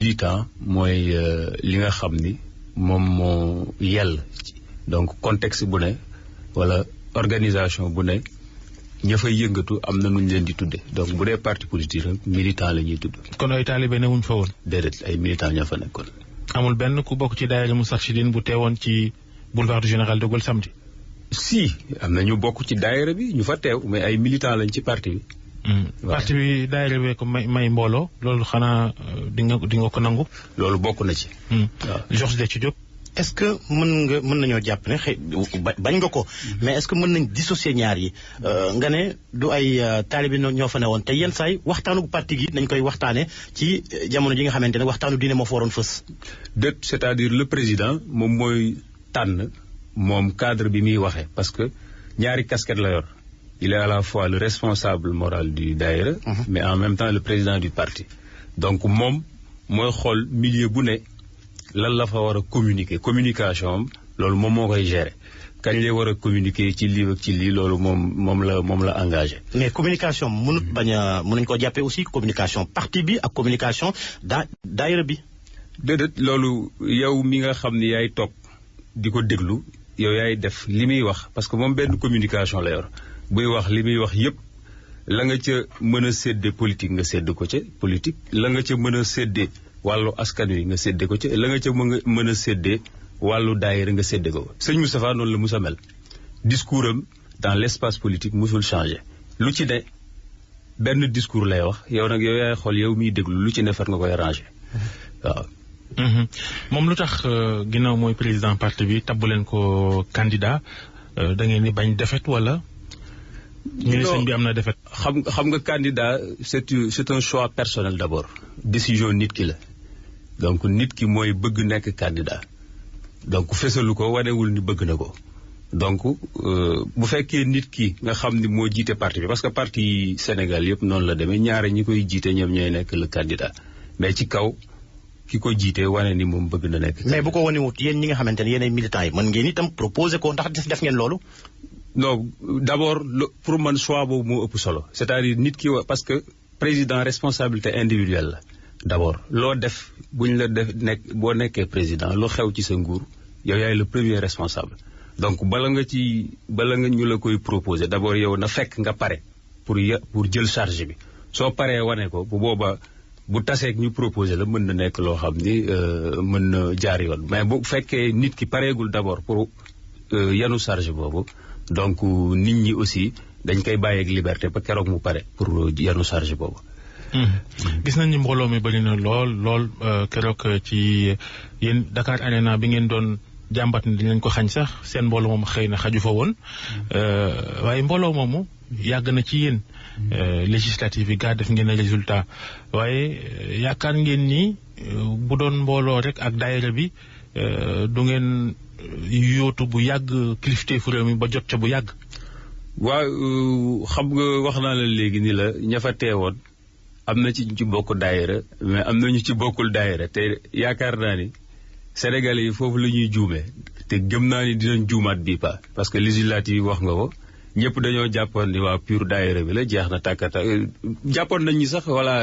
militant mooy li nga xam ni moom moo yell donc contexte bu ne wala organisation bu ne ña fay yëngatu am na nuñ leen di tudde donc bu dee parti politique rek militant la ñuy tudd. kon ay taalibe ne wuñ fa woon. déedéet ay militant ña fa nekkoon. amul benn ku bokk ci daayira Moustarchidine bu teewoon ci boulevard du Général de Gaulle samedi. si am na ñu bokk ci daayira bi ñu fa teew mais ay militant lañ ci parti bi. parti bi daayira bi ko may mbooloo loolu xanaa di nga ko nangu. loolu bokk na ci. waaw Georges Dethié Diop. est-ce que mën nañoo jàpp ne xëy bañ nga ko mais est-ce que mën nañ dissocier ñaar yi nga ne du ay taalibe ñoo fa ne woon te yenn saay waxtaanu parti gi nañ koy waxtaane ci jamono ji nga xamante ne waxtaanu diine moo fa waroon fës. déet c'est-à-dire le président moom mooy tànn moom cadre bi muy waxee parce que ñaari casquette la yor il est à la fois le responsable moral du daïra mais en même temps le président du parti donc moom mooy xool milieu bu ne lan la fa war a communication am loolu moom moo koy gérer kañ lay war a communiquer ci lii ak ci lii loolu moom la engagé. mais communication mënut mën nañu ko jàppee aussi communication parti bi ak communication daayira bi. déedéet loolu yow mi nga xam ni yaay toog di ko déglu yow yaay def li muy wax parce que moom benn communication la yor buy wax li muy wax yépp la nga ca mën a séddee politique nga sédd ko ca politique la nga ca mën a séddee wàllu askan wi nga séddee ko ca la nga ca mën a séddee wàllu daayira nga séddee ko. sëñ Moustapha noonu la musa mel discours am dans l'espace politique musul changé lu ci ne benn discours lay wax yow nag yow yaay xool yow miy déglu lu ci ne far nga koy rangé waaw. moom lu tax ginnaaw mooy président parti bi tabbu leen ko candidat da ngeen ni bañ défaite wala. ñu ne sëñ bi am na défaite. xam nga candidat c'est un choix personnel d'abord décision nit ki la donc nit ki mooy bëgg nekk candidat donc fesalu ko wanewul ni bëgg na ko donc bu fekkee nit ki nga xam ni moo jiite parti bi parce que parti Sénégal yëpp noonu la demee ñaare ñi koy jiite ñoom ñooy nekk le candidat mais ci kaw ki ko jiite wane ni moom bëgg na nekk. mais bu ko wanewut yéen ñi nga xamante ne yéen ay militants yi mën ngeen itam proposer ko ndax def ngeen loolu. non d'abord pour man choix boobu moo ëpp solo c'est-à-dire nit ki parce que président responsabilité individuelle la d'abord loo def buñ la def boo nekkee président lu xew ci sa nguur yow yaay le premier responsable donc bala nga ñu la koy proposer d'abord yow na fekk nga pare pour jël charge bi soo paree wane ko bu boobaa bu taseeg ñu proposer la mën na nekk loo xam ni mën na jaar yoon mais bu fekkee nit ki pareegul d'abord pour yanu charge boobu donc nit ñi aussi dañ koy bàyyi ak liberté ba keroog mu pare pour yanu charge boobu. gis nañ ni mbooloo mi bëri na lool keroog ci yéen Dakar Arena bi ngeen doon jàmbat ni dañ ko xañ sax seen mbooloo moom xëy na xaju fa woon waaye mbooloo moomu yàgg na ci yéen législative yi gaa def ngeen résultat waaye yaakaar ngeen ni bu doon mbooloo rek ak daayira bi du ngeen yóotu bu yàgg kilifteefu réew mi ba jot ca bu yàgg. waaw xam nga wax naa la léegi ni la ña fa teewoon am na ci ñu ci bokk daayira mais am na ñu ci bokkul daayira te yaakaar naa ni Sénégalais yi foofu la ñuy juumee te gëm naa ni dinañ juumaat bii pas parce que législative yi wax nga ko ñëpp dañoo jàppoon ni waa pur daayira bi la jeex na tàkkata jàppoon nañ ñi sax voilà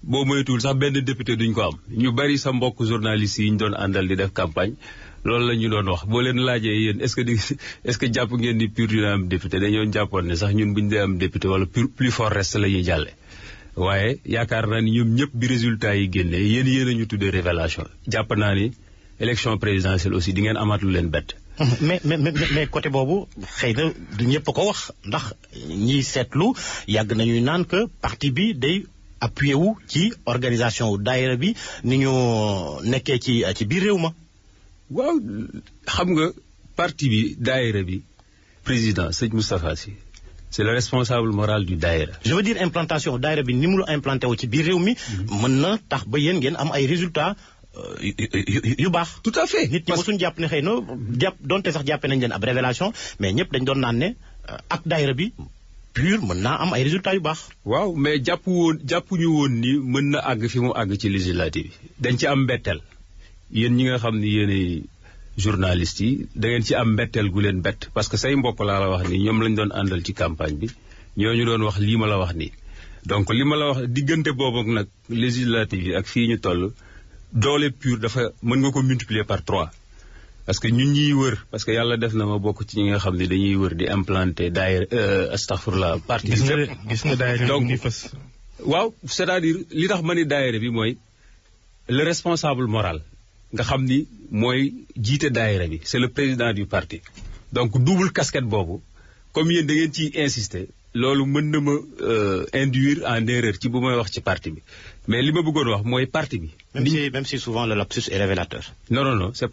boo moytuwul sax benn député duñ ko am ñu bari sa mbokk journalistes yi ñu doon àndal di def campagne loolu la ñu doon wax boo leen laajee yéen est-ce que jàpp ngeen ni pur dina am député dañoo jàppoon ne sax ñun buñ dee am député wala plus fort reste la ñuy jàlle waaye yaakaar naa ni ñoom ñëpp bi résultat yi génnee yéen a ñu tuddee révélation jàpp naa ni élection présidentielle aussi di ngeen amaat lu leen bett. mais côté boobu xëy na du ñëpp ko wax ndax ñiy seetlu yàgg nañuy naan que parti bi day appuyé wu ci organisation wu daayira bi ni ñu nekkee ci biir réew ma. waaw xam nga parti bi daayira bi président sëñ Moustapha Sy c'est le responsable moral du daayira. je veux dire implantation daayira bi ni mu la implanté wu ci biir réew mi. mën na tax ba yéen ngeen am ay résultats yu baax. tout à fait nit ñi mosuñ jàpp ne xëy na donte sax jàppee nañ leen ab révélation mais ñëpp dañ doon naan ne ak daayira bi pur mën naa am ay résultats yu baax. waaw mais jàppuñu woon ni mën na àgg fi mu àgg ci législative yi dañ ci am mbetteel yéen ñi nga xam ni yéenay journalistes yi da ngeen ci am mbetteel gu leen bett parce que say mbokk laa la wax ni ñoom lañ doon àndal ci campagne bi ñooñu doon wax lii ma la wax nii donc li ma la wax diggante boobu nag législative yi ak fii ñu toll doole pure dafa mën nga ko multiplier par 3 parce que ñun ñiy wër parce que yàlla def na ma bokk ci ñi nga xam ne dañuy wër di implanter daayira astaghfirullah parti bi gis nga daayira donc ngi fës. waaw c'est-à-dire li tax ma ni daayira bi mooy le responsable moral nga xam ni mooy jiite daayira bi c'est le président du parti donc double casquette boobu comme yéen da ngeen ciy insister loolu mën na ma induire en erreur ci bu may wax ci parti bi mais li ma bëggoon wax mooy parti bi. même si souvent le lapsus est révélateur. non c'est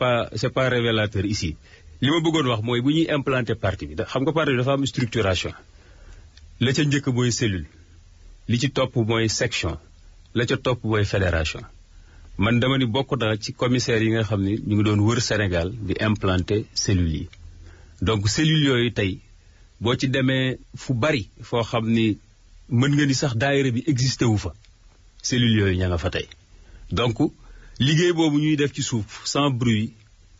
pas révélateur ici li ma bëggoon wax mooy bu ñuy implanter parti bi xam nga parti bi dafa am structuration la ca njëkk mooy cellule li ci topp mooy section la ca topp mooy fédération man dama ni bokk naa ci commissaire yi nga xam ni ñu ngi doon wër Sénégal di implanter cellules yi donc cellules yooyu tey boo ci demee fu bari foo xam ni mën nga ni sax daayira bi existé wu fa cellules yooyu ña nga fa tey donc liggéey boobu ñuy def ci suuf sans bruit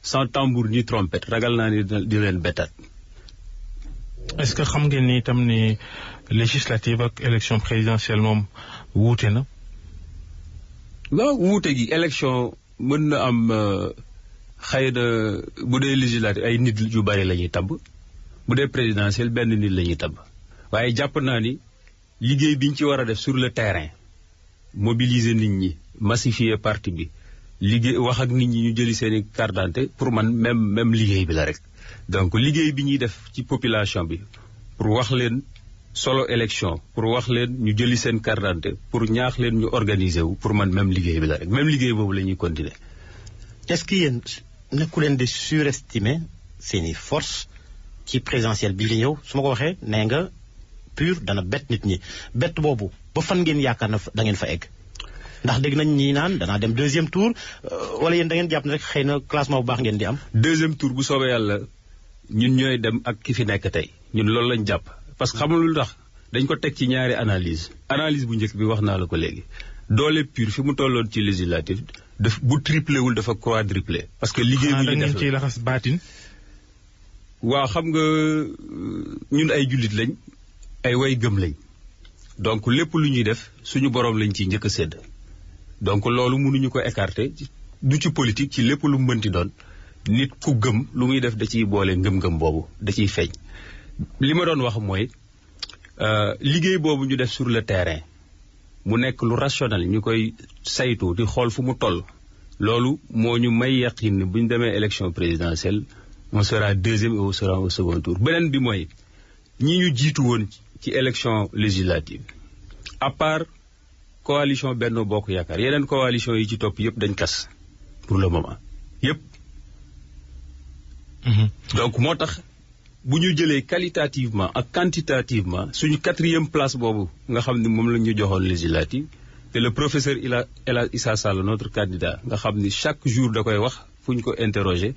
sans tambour ni trompette ragal naa ni di leen bettaat. est-ce que xam ngeen ni itam ni législative ak élection présidentielle moom wuute na. waaw wuute gi élection mën na am xëy na bu dee législative ay nit yu bari la ñuy tabb bu dee présidentielle benn nit la ñuy tabb waaye jàpp naa ni liggéey bi ñu ci war a def sur le terrain mobiliser nit ñi massifier parti bi liggéey wax ak nit ñi ñu jëli seen i carte d'identité pour man même liggéey bi la rek donc liggéey bi ñuy def ci population bi pour wax leen solo élection pour wax leen ñu jëli seen carte d'identité pour ñaax leen ñu organiser wu pour man même liggéey bi la rek même liggéey boobu la ñuy continuer. est-ce que yéen nekku leen di surestimer seeni force ci présidentielle bi li ñëw su ma ko waxee nee nga pur dana bett nit ñi bett boobu ba fan ngeen yaakaar na da ngeen fa egg ndax dégg nañ ñi naan danaa dem deuxième tour wala yéen da ngeen jàpp ne rek xëy na classement bu baax ngeen di am. deuxième tour bu soobee yàlla ñun ñooy dem ak ki fi nekk tey ñun loolu lañ jàpp parce que xam nga lu tax dañ ko teg ci ñaari analyse bu njëkk bi wax naa la ko léegi doole pur fi mu tolloon ci législative bu triplé wul dafa quadruplé. parce que liggéey bu ñu def ci laxas baatin. waaw xam nga ñun ay jullit lañ ay way gëm lañ donc lépp lu ñuy def suñu boroom lañ ciy njëkk a sédd donc loolu mënuñu ko écarter du ci politique ci lépp lu mu mënti doon nit ku gëm lu muy def da ciy boole ngëm-ngëm boobu da ciy feeñ. li ma doon wax mooy liggéey boobu ñu def sur le terrain mu nekk lu rationnel ñu koy saytu di xool fu mu toll loolu moo ñu may yaqin ni bu ñu demee élection présidentielle on sera deuxième et on sera au second tour. beneen bi mooy ñi ñu jiitu woon ci élection législative à part coalition Benno Bokk Yaakaar yeneen coalition yi ci topp yëpp dañ kas pour le moment yëpp. donc moo tax bu ñu jëlee qualitativement ak quantitativement suñu 4e place boobu nga xam ne moom la ñu joxoon législative te le professeur El Hadj Issa Sall notre candidat nga xam ni chaque jour da koy wax fu ñu ko interroger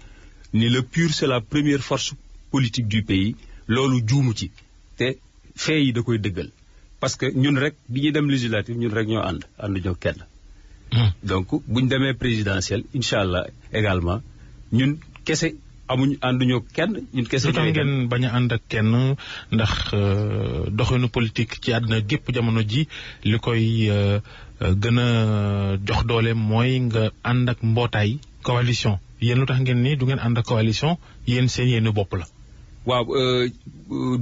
ni le PUR c'est la première force politique du pays loolu juumu ci te fee yi da koy dëggal parce que ñun rek bi ñuy dem législative ñun rek ñoo ànd ñoo kenn. donc bu ñu demee présidentielle incha allah également ñun kese. ànduñoo kenn ñun kese. lu tax ngeen bañ a ànd ak kenn ndax doxinu politique ci àdduna gépp jamono ji li koy gën a jox doole mooy nga ànd ak mbootaay coalition yéen lu tax ngeen ni du ngeen ànd ak coalition yéen seen yéenu bopp la. waaw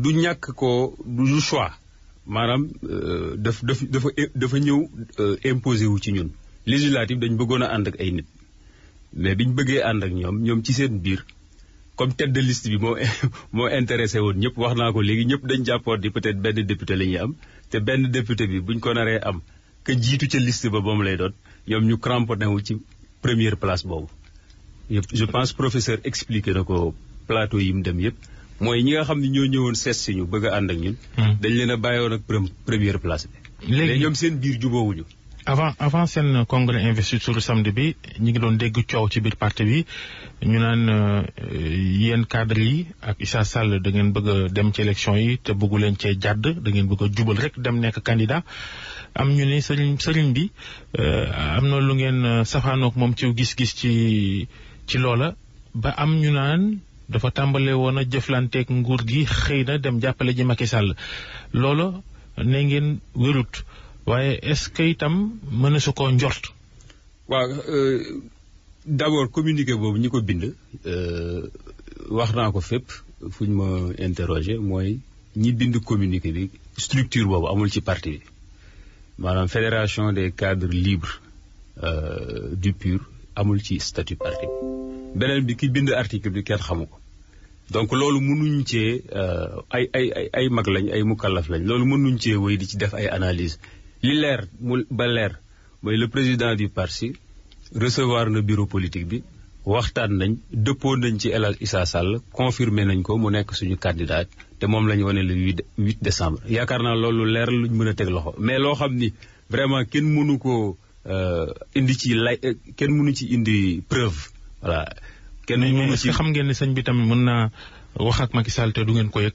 du ñàkk ko du choix maanaam dafa ñëw imposé wu ci ñun. législative dañ bëggoon a ànd ak ay nit mais biñ bëggee ànd ak ñoom ci seen biir. comme tête de liste bi moo intéressé woon ñëpp wax naa ko léegi ñëpp dañ jàppoon di peut-être benn député la ñuy am te benn député bi buñ ko naree am que jiitu ca liste ba moom lay doon ñoom ñu cramponné wu ci première place boobu. je pense professeur expliqué na ko plateau yi mu dem yëpp mooy ñi nga xam ne ñoo ñëwoon sees si ñu bëgg a ànd ak ñun. dañ leen a bàyyiwoon ak première place bi. léegi ñoom seen biir jubóowuñu. avant seen congrès investiture samedi bi ñu ngi doon dégg coow ci biir parti bi ñu naan yéen cadre yi ak Issa Sall da ngeen bëgg a dem ci élection yi te bëggu leen cee jàdd da ngeen bëgg a jubal rek dem nekk candidat am ñu ni sëriñ bi am na lu ngeen safaanook moom ci gis-gis ci loola ba am ñu naan dafa tàmbale woon a jëflanteek nguur gi xëy na dem jàppale ji Macky Sall loola ne ngeen wérut waaye est-ce que itam mën na su koo njort. waaw d'abord communiqué boobu ñi ko bind wax naa ko fépp fu ñu ma interroger mooy ñi bind communiqué bi structure boobu amul ci parti bi maanaam fédération des cadres libres du PUR amul ci statut parti bi beneen bi ki bind article bi kenn xamu ko donc loolu mënuñ cee ay mag lañ ay mukallaf lañ loolu mënuñ cee wéy di ci def ay analyse li leer mu ba leer mooy le président du parti recevoir na bureau politique bi waxtaan nañ dëppoo nañ ci El Hadj Issa Sall confirmé nañ ko mu nekk suñu candidat te moom la ñu wane le 8 décembre yaakaar naa loolu leer luñ mën a teg loxo mais loo xam ni vraiment kenn mënu ko indi ci kenn mënu ci indi preuve voilà. kenn mënu ci xam ngeen ne sëñ bi tamit mën naa wax ak Macky Sall te du ngeen ko yëg.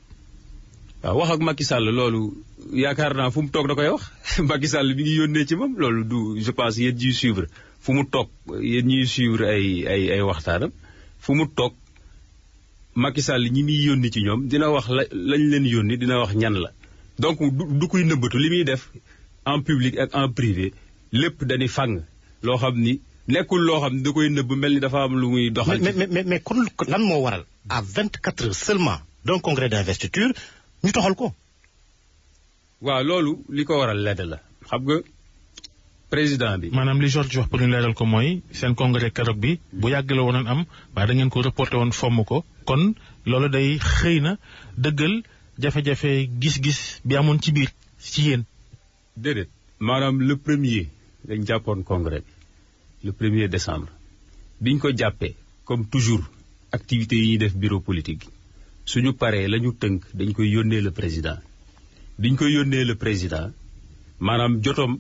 waaw wax ak Macky Sall loolu yaakaar naa fu mu toog da koy wax Macky Sall bi ngi yónnee ci moom loolu du je pense yéen ñuy suivre fu mu toog yéen ñuy suivre ay waxtaanam fu mu toog Macky Sall ñi muy yónni ci ñoom dina wax lañ leen yónni dina wax ñan la donc du kuy nëbbatu li muy def en public ak en privé lépp dañuy fàng loo xam ni nekkul loo xam ni da koy nëbb mel ni dafa am lu muy doxal. mais kon lan moo waral à 24 heures seulement d'un congrès d'investiture ñu toxal ko. waaw loolu li ko waral ledd la xam nga président bi. maanaam li Georges wax pour ñu leeral ko mooy seen congrès keroog bi bu yàgg la woon am waaye da ngeen ko reporté woon fomm ko kon loolu day xëy na dëggal jafe-jafe gis-gis bi amoon ci biir ci yéen. déedéet maanaam le premier dañ jàppoon congrès bi le 1er décembre biñ ko jàppee comme toujours activités yi ñuy def bureau politique gi suñu paree la ñu tënk dañ koy yónnee le président biñ koy yónnee le président maanaam jotom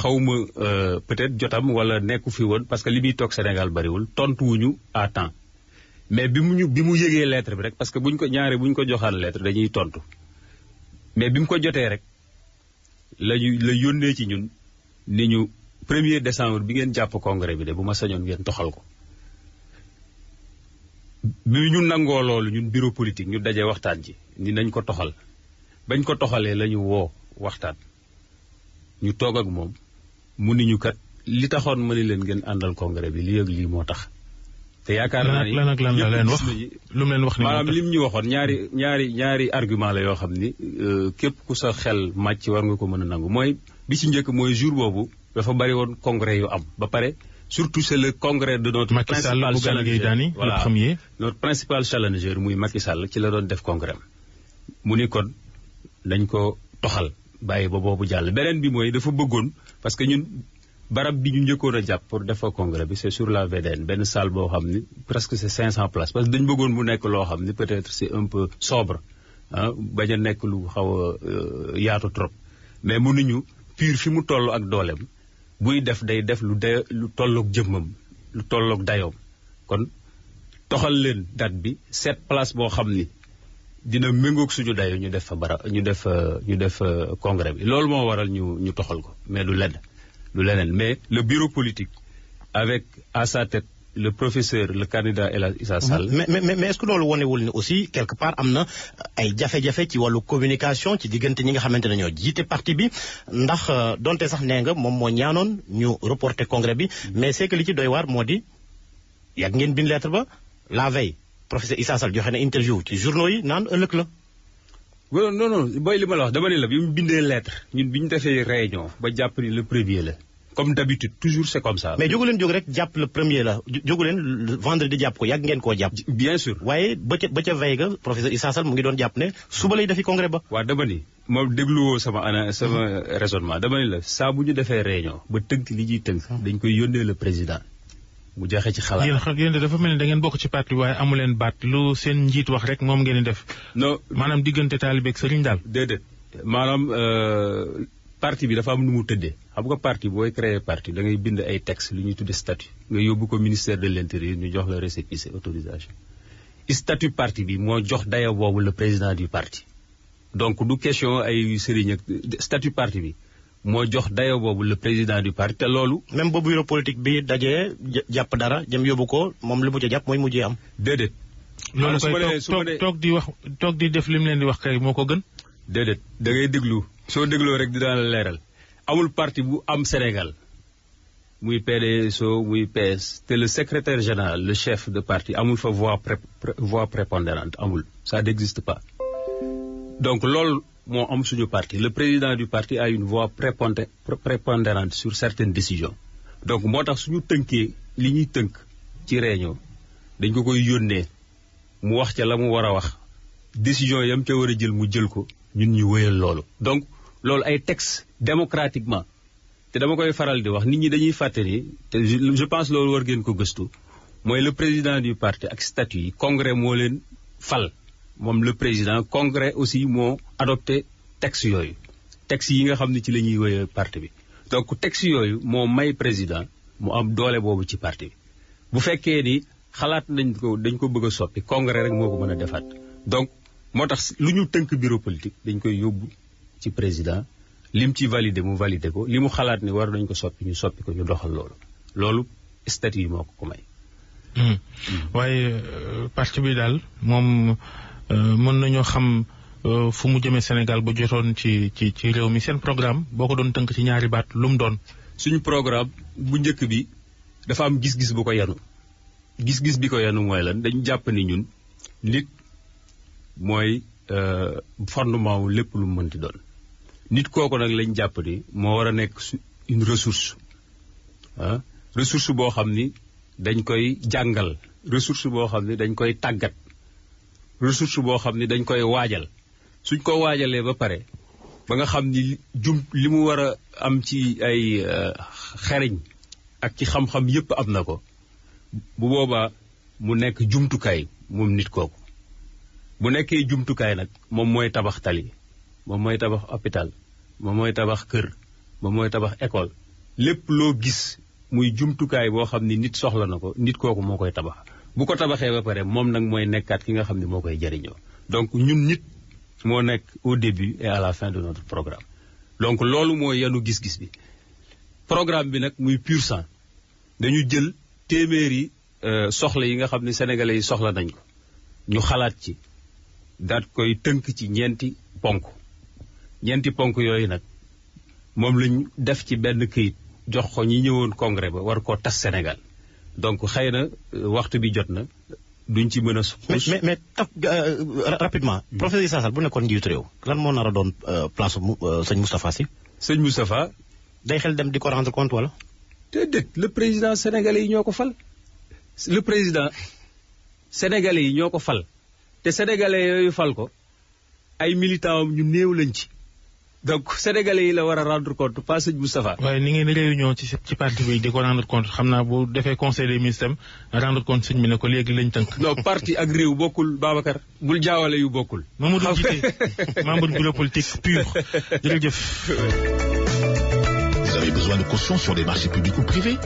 xawma peut-être jotam wala nekku fi woon parce que li muy toog Sénégal bariwul tontuwuñu à temps mais bi mu yëgee lettre bi rek parce que buñ ko joxaan lettre dañuy tontu mais bi mu ko jotee rek la yónnee ci ñun ni ñu 1er décembre bi ngeen jàpp congrès bi de bu ma sañoon ngeen toxal ko bi ñu nangoo loolu ñun bureau politique ñu daje waxtaan ji ni nañ ko toxal bañ ko toxalee la ñu woo waxtaan ñu toog ak moom mu ni ñu kat li taxoon ma ni leen ngeen àndal congrès bi lii ak lii moo tax te yaakaar naa ni lan la leen wax lu mu leen wax ni maanaam lim ñu waxoon ñaari argument la yoo xam ni képp ku sa xel màcc war nga ko mën a nangu mooy bi ci njëkk mooy jour boobu dafa bari woon congrès yu am ba pare surtout c'est le congrès de notre principal challenger voilà notre principal challenger muy Macky Sall ci la doon def congrès mu ni kon dañ ko toxal bàyyi ba boobu jàll beneen bi mooy dafa bëggoon parce que ñun barab bi ñu njëkkoon a jàpp pour def fa congrès bi c'est sur la VDN benn salle boo xam ni presque c'est 500 places parce que dañu bëggoon mu nekk loo xam ni peut-être c'est un peu sobre bañ a nekk lu xaw a yaatu trop mais mënuñu PUR fi mu toll ak dooleem buy def day def lu tolloog jëmmam lu tolloog dayoom kon toxal leen date bi cette place boo xam ni dina méngoog suñu dayo ñu def fa ñu def congrès bi loolu moo waral ñu toxal ko mais du leneen mais le bureau politique avec à sa tête le professeur le candidat El Hadj Issa Sall. mais est-ce que loolu wonewul ni aussi quelque part am na ay jafe-jafe ci wàllu communication ci diggante ñi nga xamante ne ñoo jiite parti bi ndax donte sax nee nga moom moo ñaanoon ñu reporter congrès bi mais c'est que li ci doy waar moo di yàgg ngeen bind lettre ba la veille professeur Issa Sall joxe na interview ci journaux yi naan ëllëg la. non booy li ma la wax dama ne la bi mu bindee lettre ñun bi ñu defee réunion ba jàpp ni le premier la. comme d'habitude toujours c'est comme ça. mais jógu leen jóg rek jàpp le premier la jógu leen vendredi jàpp ko yàgg ngeen koo jàpp. bien sûr waaye ba ca veille ga professeur Issa Sall mu ngi doon jàpp ne suba lay defi congrès ba. waaw dama ni moom dégluwoo sama raisonnement dama ni la saa bu ñu defee réunion ba tënk li ñuy tënk. dañ koy yónnee le président mu joxe ci xalaat. yéen dafa mel ni da ngeen bokk ci parti waaye amu leen baat lu seen njiit wax rek moom ngeen di def. non maanaam diggante taalibe ak sëriñ daal. déedéet maanaam parti bi dafa am nu mu tëddee xam nga parti booy créer parti da ngay bind ay textes lu ñuy tudde statut nga yóbbu ko ministère de l'intérieur ñu jox la récépissé autorisation statut parti bi moo jox dayo boobu le président du parti donc du question ay sëriñ ak statut parti bi moo jox dayo boobu le président du parti te loolu. même boobu bureau politique bi dajee jàpp dara jëm yóbbu ko moom li mu ca jàpp mooy mujjee am. déedéet. loolu koy toog di def li mu leen di wax kay moo ko gën. déedéet da ngay déglu soo dégloo rek dinaa la leeral amul parti bu am Sénégal muy PDSO muy PS te le secrétaire général le chef de parti amul fa voix prépondérante amul ça n'existe pas donc loolu moo am suñu parti le président du parti a une voix prépondérante sur certaines décisions donc moo tax suñu tënkee li ñuy tënk ci réunion dañ ko koy yónnee mu wax ca la mu war a wax décision yam ca war a jël mu jël ko ñun ñu wéyal loolu donc loolu ay texte démocratiquement te dama koy faral di wax nit ñi dañuy fàtte ni te je pense loolu war ngeen ko gëstu mooy le président du parti ak statut yi congrès moo leen fal moom le président congrès aussi moo adopté texte yooyu texte yi nga xam ne ci la ñuy wéyal parti bi donc texte yooyu moo may président mu am doole boobu ci parti bi bu fekkee ni xalaat dañ ko bëgg a soppi congrès rek moo ko mën a defaat donc moo tax lu ñu tënk bureau politique dañ koy yóbbu ci président lim ci validé mu validé ko li mu xalaat ni war nañ ko soppi ñu soppi ko ñu doxal loolu statut yi moo ko may. waaye parti bi daal moom mën nañoo xam fu mu jëmee Sénégal bu jotoon ci réew mi seen programme boo ko doon tënk ci ñaari baat lu mu doon. suñu programme bu njëkk bi dafa am gis-gis bu ko yanu gis-gis bi ko yanu mooy lan dañu jàpp ni ñun nit mooy fondement wu lépp lu mu mënti doon. nit kooku nag lañ jàpp ni moo war a nekk une ressource ressource boo xam ni dañ koy jàngal ressource boo xam ni dañ koy tàggat ressource boo xam ni dañ koy waajal suñ ko waajalee ba pare ba nga xam ni li mu war a am ci ay xereñ ak ci xam-xam yépp am na ko bu boobaa mu nekk jumtukaay moom nit kooku bu nekkee jumtukaay nag moom mooy tabax tali moom mooy tabax hôpital moom mooy tabax kër moom mooy tabax école lépp loo gis muy jumtukaay boo xam ni nit soxla na ko nit kooku moo koy tabax bu ko tabaxee ba pare moom nag mooy nekkaat ki nga xam ne moo koy jëriñoo donc ñun nit moo nekk au début et à la fin de notre programme donc loolu mooy yanu gis-gis bi programme bi nag muy pur sang dañu jël téeméeri soxla yi nga xam ne sénégalais yi soxla nañ ko ñu xalaat ci daat koy tënk ci ñeenti ponk yooyu nag moom lañ def ci benn këyit jox ko ñi ñëwoon congrès ba war koo tas Sénégal donc xëy na waxtu bi jot na duñ ci mën a mais rapidement professeur Issa Sall bu nekkoon njiitu réew lan moo nar a doon place sëñ Moustapha Sy sëñ Moustapha day xel dem di ko rendre compte wala déedéet le président sénégalais yi ñoo ko fal le président sénégalais yi ñoo ko fal te sénégalais yooyu fal ko ay militants am ñu néew lañ ci donc sénégalais yi la war a rendre compte pas sëñ Moustapha. waaye ni ngeen réunion ci parti bi di ko rendre compte xam naa bu defee conseil des ministres rendre compte sëñ bi ne ko léegi lañ tënk. non parti ak réew bokkul Babacar. bul jaawale yu bokkul. Mamadou Djité membre bureau politique pur jërëjëf. Vous avez besoin de caution sur des marchés publics ou privés?